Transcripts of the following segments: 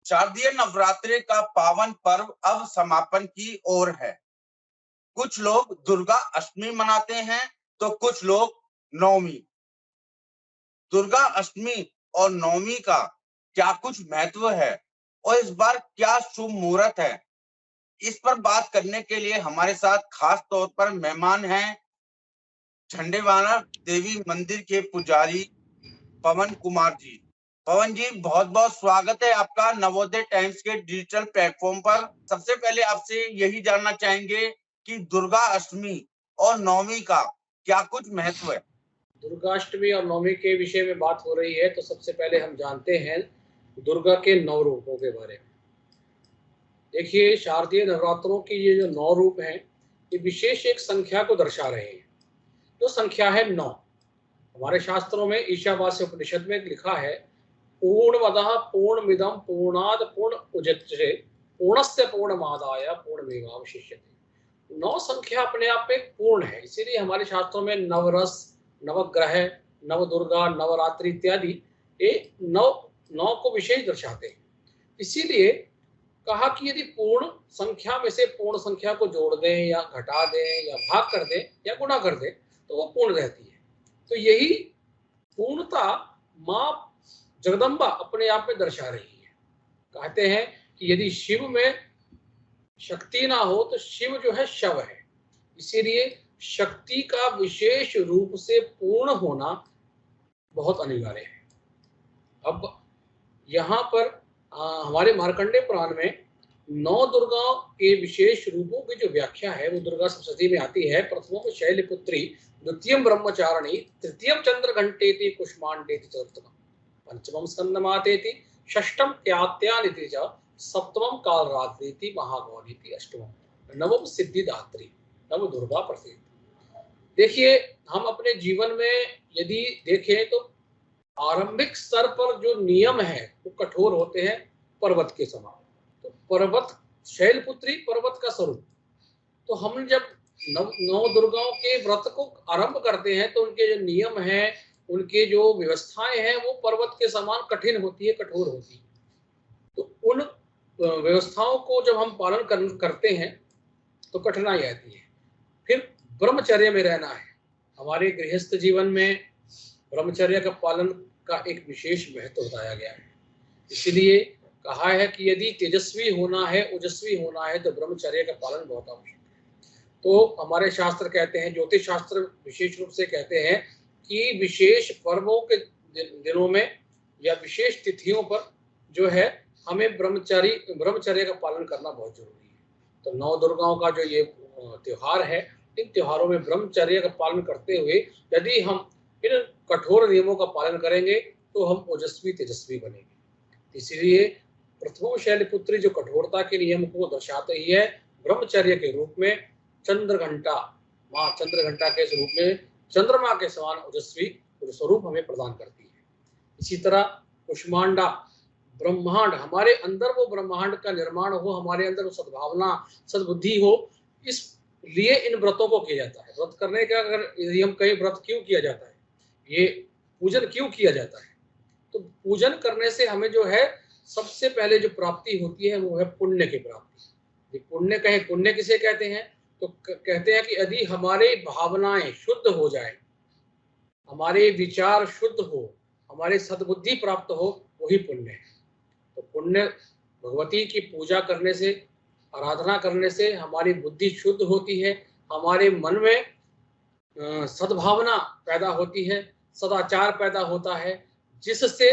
शारदीय नवरात्रि का पावन पर्व अब समापन की ओर है। कुछ लोग दुर्गा अष्टमी मनाते हैं तो कुछ लोग नवमी। दुर्गा अष्टमी और नवमी का क्या कुछ महत्व है और इस बार क्या शुभ मुहूर्त है, इस पर बात करने के लिए हमारे साथ खास तौर पर मेहमान हैं झंडेवाला देवी मंदिर के पुजारी पवन कुमार जी। पवन जी, बहुत बहुत स्वागत है आपका नवोदय टाइम्स के डिजिटल प्लेटफॉर्म पर। सबसे पहले आपसे यही जानना चाहेंगे कि दुर्गा अष्टमी और नवमी का क्या कुछ महत्व है। दुर्गाष्टमी और नवमी के विषय में बात हो रही है तो सबसे पहले हम जानते हैं दुर्गा के 9 रूपों के बारे में। देखिए, शारदीय नवरात्रों की ये जो 9 रूप हैं, ये विशेष एक संख्या को दर्शा रहे हैं, जो संख्या है 9। हमारे शास्त्रों में ईशावास्य उपनिषद में लिखा है, पूर्णमदः पूर्णमिदं पूर्णात् पूर्णमुदच्यते पूर्णस्य पूर्णमादाय पूर्णमेवावशिष्यते। 9 संख्या अपने आप में पूर्ण है, इसीलिए हमारे शास्त्रों में नवरस, नवग्रह, नवदुर्गा, नवरात्रि इत्यादि ये 9 को विशेष दर्शाते हैं। इसीलिए कहा कि यदि पूर्ण संख्या में से पूर्ण संख्या को जोड़ दें या घटा दें या भाग कर दें या गुणा कर दें तो वो पूर्ण रहती है। तो यही पूर्णता माँ जगदम्बा अपने आप में दर्शा रही है। कहते हैं कि यदि शिव में शक्ति ना हो तो शिव जो है शव है, इसीलिए शक्ति का विशेष रूप से पूर्ण होना बहुत अनिवार्य है। अब यहाँ पर हमारे मार्कंडेय पुराण में 9 दुर्गाओं के विशेष रूपों की जो व्याख्या है वो दुर्गा सप्तशती में आती है। प्रथमम शैलपुत्री, द्वितीयम ब्रह्मचारिणी, तृतीयम चंद्रघंटेति कुष्मांडेति चतुर्थम, पंचमम स्कंदमातेति, षष्ठम त्यात्यानिति च, सप्तमम कालरात्रिति महागौरीति, अष्टमम नवम सिद्धिदात्री नव दुर्गा प्रसिद्ध। देखिए, हम अपने जीवन में यदि देखें तो आरंभिक स्तर पर जो नियम है वो कठोर होते हैं पर्वत के समान। तो पर्वत, शैलपुत्री पर्वत का स्वरूप, तो हम जब 9 दुर्गाओं के व्रत को आरंभ करते हैं तो उनके जो नियम हैं, उनके जो व्यवस्थाएं हैं वो पर्वत के समान कठिन होती है, कठोर होती है। तो उन व्यवस्थाओं को जब हम पालन करते हैं तो कठिनाई आती है। फिर ब्रह्मचर्य में रहना है। हमारे गृहस्थ जीवन में ब्रह्मचर्य का पालन का एक विशेष महत्व बताया गया है। इसलिए कहा है कि यदि तेजस्वी होना है, ओजस्वी होना है तो ब्रह्मचर्य का पालन बहुत आवश्यक है। तो हमारे शास्त्र कहते हैं, ज्योतिष शास्त्र विशेष रूप से कहते हैं कि विशेष पर्वों के दिनों में या विशेष तिथियों पर जो है हमें ब्रह्मचर्य का पालन करना बहुत जरूरी है। तो 9 दुर्गाओं का जो ये त्योहार है, इन त्योहारों में ब्रह्मचर्य का पालन करते हुए यदि हम इन कठोर नियमों का पालन करेंगे तो हम ओजस्वी तेजस्वी बनेंगे। इसलिए प्रथम शैलपुत्री जो कठोरता के नियम को दर्शाते ही है, ब्रह्मचर्य के रूप में चंद्रघंटा, माँ चंद्रघंटा के स्वरूप में चंद्रमा के समान ओजस्वी स्वरूप हमें प्रदान करती है। इसी तरह कुष्मांडा, ब्रह्मांड, हमारे अंदर वो ब्रह्मांड का निर्माण हो, हमारे अंदर वो सद्भावना सद्बुद्धि हो, इसलिए इन व्रतों को किया जाता है। व्रत करने का अगर यदि हम कहीं व्रत क्यों किया जाता है, ये पूजन क्यों किया जाता है, तो पूजन करने से हमें जो है सबसे पहले जो प्राप्ति होती है वो है पुण्य की प्राप्ति। पुण्य कहें, पुण्य किसे कहते हैं, तो कहते हैं कि यदि हमारे भावनाएं शुद्ध हो जाए, हमारे विचार शुद्ध हो, हमारे सद्बुद्धि प्राप्त हो, वही पुण्य है। तो पुण्य, भगवती की पूजा करने से, आराधना करने से हमारी बुद्धि शुद्ध होती है, हमारे मन में सद्भावना पैदा होती है, सदाचार पैदा होता है, जिससे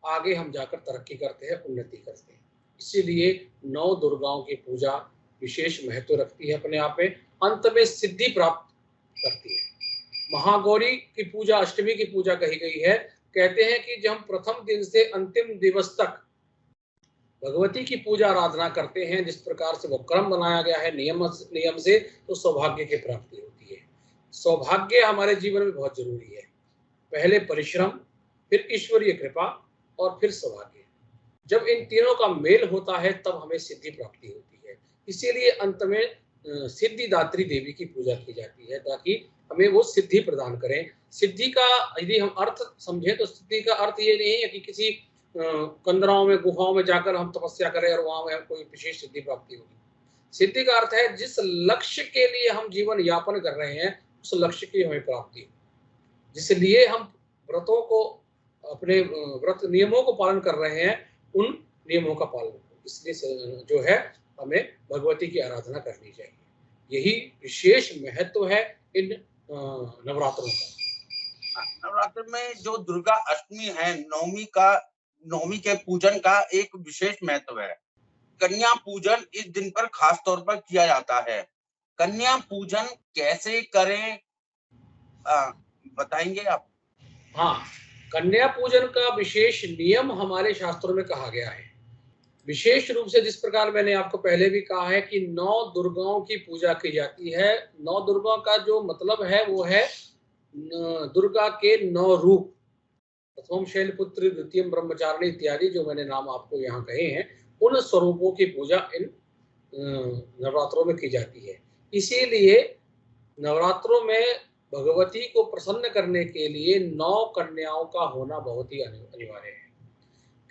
आगे हम जाकर तरक्की करते हैं, उन्नति करते हैं। इसीलिए 9 दुर्गाओं की पूजा विशेष महत्व रखती है अपने आप में, अंत में सिद्धि प्राप्त करती है। महागौरी की पूजा, अष्टमी की पूजा कही गई है। कहते हैं कि जब हम प्रथम दिन से अंतिम दिवस तक भगवती की पूजा आराधना करते हैं, जिस प्रकार से वो क्रम बनाया गया है नियम से, तो सौभाग्य की प्राप्ति होती है। सौभाग्य हमारे जीवन में बहुत जरूरी है। पहले परिश्रम, फिर ईश्वरीय कृपा और फिर सौभाग्य। जब इन तीनों का मेल होता है तब हमें सिद्धि प्राप्ति होती है। इसीलिए अंत में सिद्धिदात्री देवी की पूजा की जाती है, ताकि हमें वो सिद्धि प्रदान करें। सिद्धि का यदि हम अर्थ समझें तो सिद्धि का अर्थ ये नहीं है कि किसी कंदराओं में, गुफाओं में जाकर हम तपस्या करें और वहां में कोई विशेष सिद्धि प्राप्ति होगी। सिद्धि का अर्थ है जिस लक्ष्य के लिए हम जीवन यापन कर रहे हैं उस लक्ष्य की हमें प्राप्ति हो, जिसलिए हम व्रतों को, अपने व्रत नियमों को पालन कर रहे हैं, उन नियमों का पालन हो। इसलिए जो है हमें भगवती की आराधना करनी चाहिए। यही विशेष महत्व है इन नवरात्रों का। नवरात्र में जो दुर्गा अष्टमी है, नवमी के पूजन का एक विशेष महत्व है। कन्या पूजन इस दिन पर खास तौर पर किया जाता है। कन्या पूजन कैसे करें, बताएंगे आप? हाँ, कन्या पूजन का विशेष नियम हमारे शास्त्रों में कहा गया है। विशेष रूप से जिस प्रकार मैंने आपको पहले भी कहा है कि 9 दुर्गाओं की पूजा की जाती है। 9 दुर्गा का जो मतलब है वो है दुर्गा के 9 रूप, प्रथम शैलपुत्री, द्वितीय ब्रह्मचारिणी इत्यादि जो मैंने नाम आपको यहाँ कहे हैं, उन स्वरूपों की पूजा इन नवरात्रों में की जाती है। इसीलिए नवरात्रों में भगवती को प्रसन्न करने के लिए 9 कन्याओं का होना बहुत ही अनिवार्य है।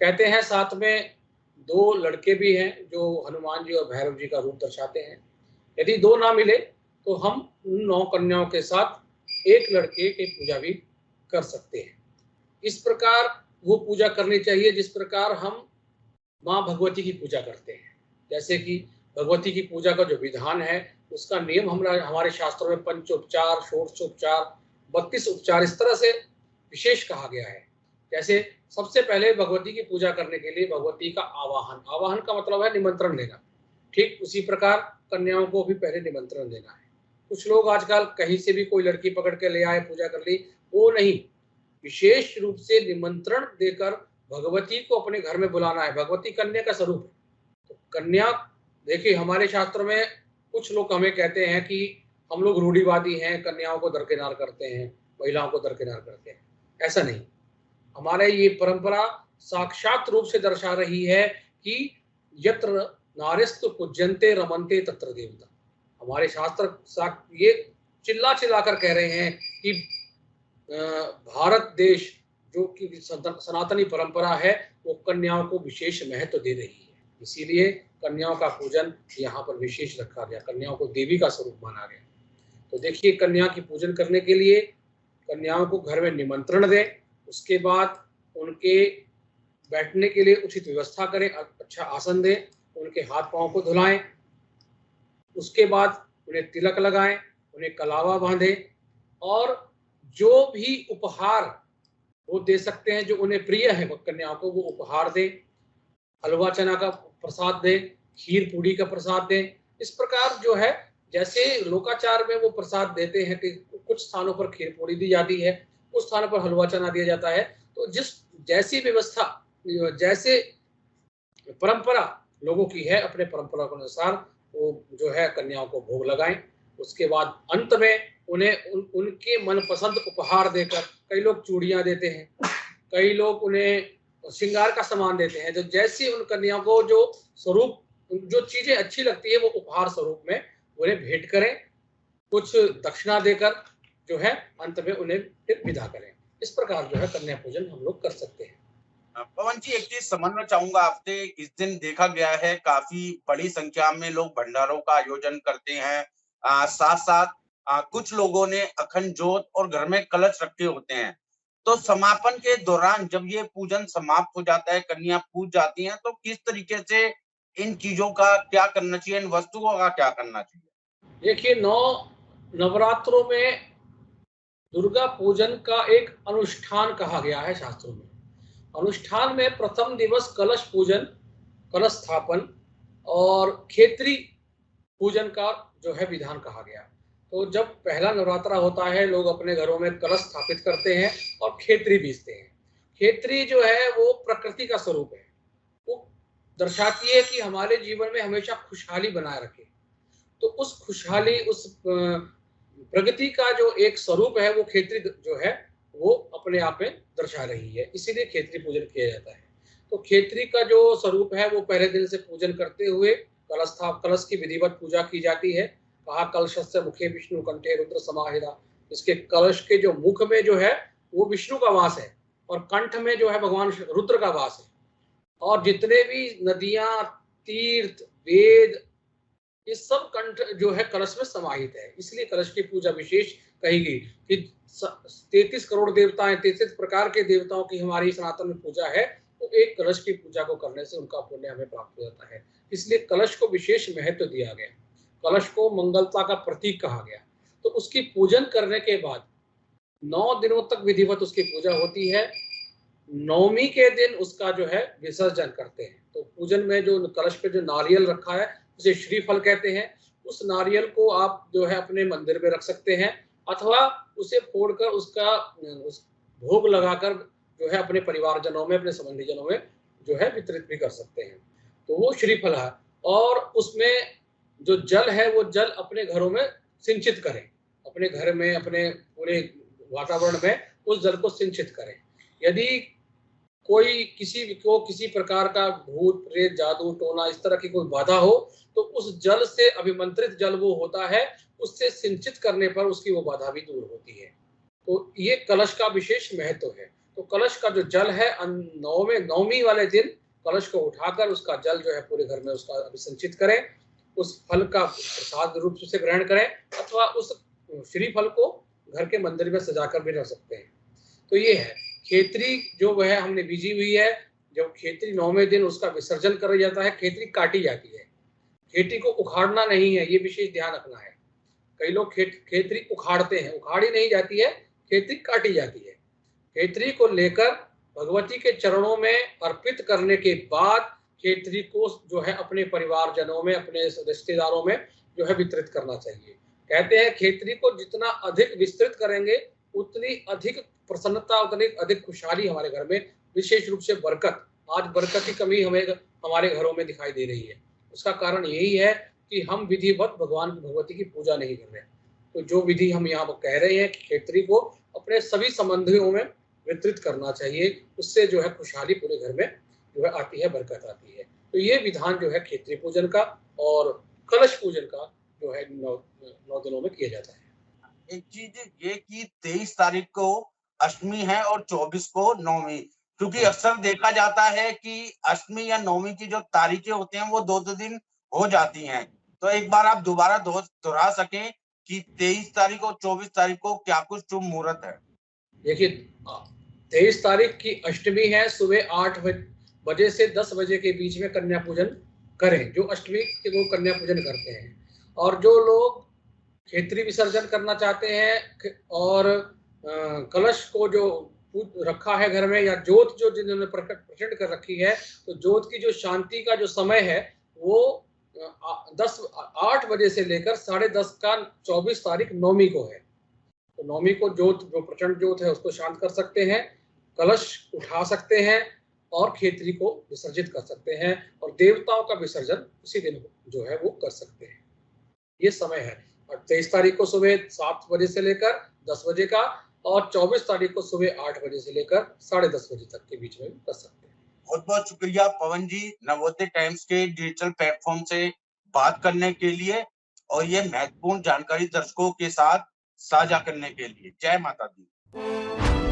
कहते हैं साथ में 2 लड़के भी हैं जो हनुमान जी और भैरव जी का रूप दर्शाते हैं। यदि 2 ना मिले तो हम उन 9 कन्याओं के साथ एक लड़के की पूजा भी कर सकते हैं। इस प्रकार वो पूजा करनी चाहिए जिस प्रकार हम माँ भगवती की पूजा करते हैं। जैसे कि भगवती की पूजा का जो विधान है उसका नियम हमारे शास्त्रों में पंचोपचार, षोडशोपचार, 32 उपचार इस तरह से विशेष कहा गया है। जैसे सबसे पहले भगवती की पूजा करने के लिए भगवती का आवाहन, आवाहन का मतलब है निमंत्रण देना। ठीक उसी प्रकार कन्याओं को भी पहले निमंत्रण देना है। कुछ लोग आजकल कहीं से भी कोई लड़की पकड़ के ले आए, पूजा कर ली, वो नहीं, विशेष रूप से निमंत्रण देकर भगवती को अपने घर में बुलाना है। भगवती कन्या का स्वरूप है। तो कन्या, देखिए हमारे शास्त्र में कुछ लोग हमें कहते हैं कि हम लोग रूढ़िवादी हैं, कन्याओं को दरकिनार करते हैं, महिलाओं को दरकिनार करते हैं। ऐसा नहीं, हमारे ये परंपरा साक्षात रूप से दर्शा रही है कि यत्र नारीस्तु पूज्यन्ते रमन्ते तत्र देवता। हमारे शास्त्र ये चिल्ला चिल्लाकर कह रहे हैं कि भारत देश जो कि सनातनी परंपरा है वो कन्याओं को विशेष महत्व दे रही है। इसीलिए कन्याओं का पूजन यहाँ पर विशेष रखा गया, कन्याओं को देवी का स्वरूप माना गया। तो देखिए, कन्या की पूजन करने के लिए कन्याओं को घर में निमंत्रण दें, उसके बाद उनके बैठने के लिए उचित व्यवस्था करें, अच्छा आसन दें, उनके हाथ पांव को धुलाएं, उसके बाद उन्हें तिलक लगाएं, उन्हें कलावा बांधें और जो भी उपहार वो दे सकते हैं जो उन्हें प्रिय है कन्याओं को, वो उपहार दें। हलवा चना का प्रसाद दें, खीर पूड़ी का प्रसाद दें। इस प्रकार जो है, जैसे लोकाचार में वो प्रसाद देते हैं कि कुछ स्थानों पर खीर पूड़ी दी जाती है, कुछ स्थानों पर हलवा चना दिया जाता है। तो जैसी व्यवस्था, जैसे परंपरा लोगों की है, अपने परंपरा के अनुसार वो जो है कन्याओं को भोग लगाएं। उसके बाद अंत में उन्हें उनके मनपसंद उपहार देकर, कई लोग चूड़ियां देते हैं, कई लोग उन्हें श्रृंगार का सामान देते हैं। जो जैसी उन कन्याओं को जो स्वरूप, जो चीजें अच्छी लगती है वो उपहार स्वरूप में उन्हें भेंट करें, कुछ दक्षिणा देकर जो है अंत में उन्हें फिर विदा करें। इस प्रकार जो है कन्या पूजन हम लोग कर सकते हैं। पवन जी, एक चीज समझना चाहूंगा आपसे, इस दिन देखा गया है काफी बड़ी संख्या में लोग भंडारों का आयोजन करते हैं। साथ साथ कुछ लोगों ने अखंड जोत और घर में कलश रखे होते हैं। तो समापन के दौरान जब ये पूजन समाप्त हो जाता है, कन्या पूज जाती हैं, तो किस तरीके से इन चीजों का क्या करना चाहिए, इन वस्तुओं का क्या करना चाहिए? देखिए, 9 नवरात्रों में दुर्गा पूजन का एक अनुष्ठान कहा गया है शास्त्रों में। अनुष्ठान में प्रथम दिवस कलश पूजन, कलश स्थापन और खेत्री पूजन का जो है विधान कहा गया। तो जब पहला नवरात्रा होता है, लोग अपने घरों में कलश स्थापित करते हैं और खेत्री बीजते हैं। खेत्री जो है वो प्रकृति का स्वरूप है, वो दर्शाती है कि हमारे जीवन में हमेशा खुशहाली बनाए रखे। तो उस खुशहाली, उस प्रगति का जो एक स्वरूप है वो खेत्री जो है वो अपने आप में दर्शा रही है, इसीलिए खेत्री पूजन किया जाता है। तो खेत्री का जो स्वरूप है वो पहले दिन से पूजन करते हुए कलश की विधिवत पूजा की जाती है। कहा कलशस्य मुखे विष्णु कंठे रुद्र समाहिता। इसके कलश के जो मुख में जो है वो विष्णु का वास है और कंठ में जो है भगवान रुद्र का वास है। और जितने भी नदियां, तीर्थ, वेद, ये सब कंठ जो है कलश में समाहित है। इसलिए कलश की पूजा विशेष कही गई कि 33 करोड़ देवता, 33 प्रकार के देवताओं की हमारी सनातन में पूजा है, तो एक कलश की पूजा को करने से उनका पुण्य हमें प्राप्त हो जाता है। इसलिए कलश को विशेष महत्व दिया गया, कलश को मंगलता का प्रतीक कहा गया। तो उसकी पूजन करने के बाद 9 दिनों तक विधिवत उसकी पूजा होती है। नवमी के दिन उसका जो है विसर्जन करते हैं। तो पूजन में जो कलश पे जो नारियल रखा है उसे श्रीफल कहते हैं। उस नारियल को आप जो है अपने मंदिर में रख सकते हैं, अथवा उसे फोड़कर उसका उस भोग लगाकर जो है अपने परिवारजनों में, अपने संबंधी जनों में जो है वितरित भी कर सकते हैं। तो वो श्रीफल है। और उसमें जो जल है वो जल अपने घरों में सिंचित करें, अपने घर में, अपने पूरे वातावरण में उस जल को सिंचित करें। यदि कोई किसी प्रकार का भूत प्रेत, जादू टोना, इस तरह की कोई बाधा हो, तो उस जल से, अभिमंत्रित जल वो होता है, उससे सिंचित करने पर उसकी वो बाधा भी दूर होती है। तो ये कलश का विशेष महत्व है। तो कलश का जो जल है, नवमी वाले दिन कलश को उठाकर उसका जल जो है पूरे घर में उसका अभिसंचित करें, उस फल का प्रसाद रूप से ग्रहण करें, अथवा उस श्रीफल को घर के मंदिर में सजाकर भी रख सकते हैं। तो ये है खेतरी जो वह हमने बीजी हुई है। जब खेतरी 9वें दिन उसका विसर्जन कर जाता है, खेतरी काटी जाती है। खेती को उखाड़ना नहीं है, ये विशेष ध्यान रखना है। कई लोग खेतरी उखाड़ते हैं, उखाड़ी नहीं जाती है, खेतरी काटी जाती है। खेतरी को लेकर भगवती के चरणों में अर्पित करने के बाद खेतरी को जो है अपने परिवारजनों में, अपने रिश्तेदारों में जो है वितरित करना चाहिए। कहते हैं खेतरी को जितना अधिक विस्तृत करेंगे उतनी अधिक प्रसन्नता, उतनी अधिक खुशहाली हमारे घर में, विशेष रूप से बरकत। आज बरकत की कमी हमें हमारे घरों में दिखाई दे रही है। उसका कारण यही है कि हम विधिवत भगवान की, भगवती की पूजा नहीं कर रहे। तो जो विधि हम यहाँ पर कह रहे हैं कि खेतरी को अपने सभी संबंधियों में वितरित करना चाहिए, उससे जो है खुशहाली पूरे घर में जो है आती है, बरकत आती है। तो ये विधान जो है खेतरी पूजन का और कलश पूजन का जो है 9 दिनों में किया जाता है। एक चीज ये कि 23 तारीख को अष्टमी है और 24 को नवमी, क्योंकि अक्सर देखा जाता है कि अष्टमी या नवमी की जो तारीखें होती हैं वो 2-2 दिन हो जाती हैं। तो एक बार आप दोबारा दोहरा सकें कि 23 तारीख और 24 तारीख को क्या कुछ शुभ मुहूर्त है? देखिए 23 तारीख की अष्टमी है, सुबह 8 बजे से 10 बजे के बीच में कन्या पूजन करें, जो अष्टमी के लोग कन्या पूजन करते हैं। और जो लोग खेतरी विसर्जन करना चाहते हैं और कलश को जो रखा है घर में, या जोत जो जिन्होंने प्रकट कर रखी है, तो जोत की जो शांति का जो समय है वो 8 बजे से लेकर 10:30 का 24 तारीख नवमी को है। तो नवमी को जोत, जो प्रचंड जोत है, उसको शांत कर सकते हैं, कलश उठा सकते हैं और खेतरी को विसर्जित कर सकते हैं, और देवताओं का विसर्जन उसी दिन जो है वो कर सकते हैं। ये समय है। और 23 तारीख को सुबह 7 बजे से लेकर 10 बजे का, और 24 तारीख को सुबह 8 बजे से लेकर 10:30 बजे तक के बीच में भी कर सकते हैं। बहुत बहुत शुक्रिया पवन जी, नवोदय टाइम्स के डिजिटल प्लेटफॉर्म से बात करने के लिए और ये महत्वपूर्ण जानकारी दर्शकों के साथ साझा करने के लिए। जय माता दी।